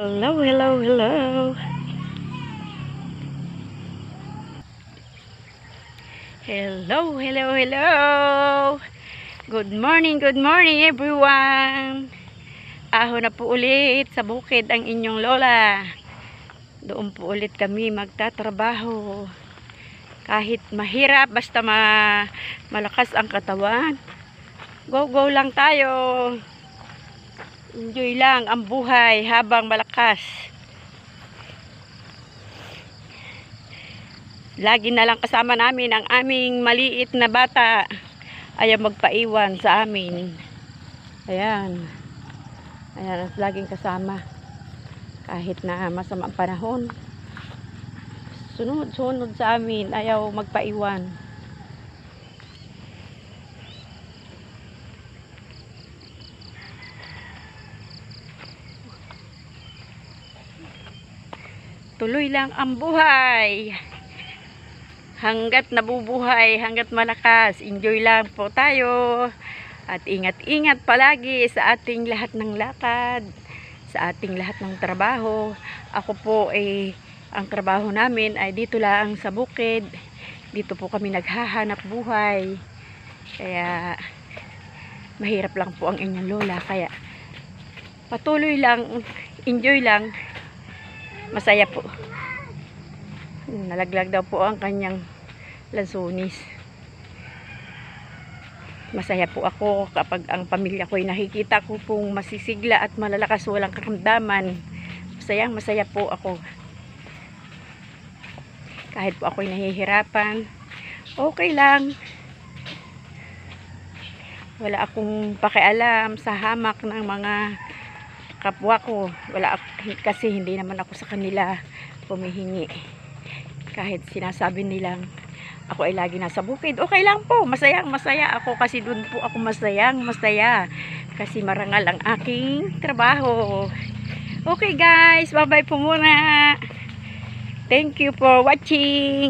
Hello, hello, hello. Hello, hello, hello. Good morning everyone. Ahon na po ulit sa bukid ang inyong lola. Doon po ulit kami magtatrabaho. Kahit mahirap, basta malakas ang katawan. Go, go lang tayo. Enjoy lang ang buhay habang malakas. Lagi na lang kasama namin ang aming maliit na bata. Ayaw magpaiwan sa amin. Ayan. Ayan, laging kasama. Kahit na masama ang panahon. Sunod sa amin. Ayaw magpaiwan. Tuloy lang ang buhay. Hanggat nabubuhay, hanggat malakas, enjoy lang po tayo. At ingat-ingat palagi sa ating lahat ng lakad, sa ating lahat ng trabaho. Ako po ang trabaho namin ay dito lang sa bukid. Dito po kami naghahanap buhay. Kaya mahirap lang po ang inyong lola. Kaya patuloy lang, enjoy lang. Masaya po. Nalaglag daw po ang kanyang lansunis. Masaya po ako kapag ang pamilya ko ay nakikita ko pong masisigla at malalakas, walang karamdaman. Masaya po ako. Kahit po ako ay nahihirapan, okay lang. Wala akong pakialam sa hamak ng mga kapwa ko. Kasi hindi naman ako sa kanila pumihingi. Kahit sinasabi nilang ako ay lagi nasa bukid, okay lang po, masaya ako kasi doon po ako masaya kasi marangal ang aking trabaho. Okay guys, bye bye po muna. Thank you for watching.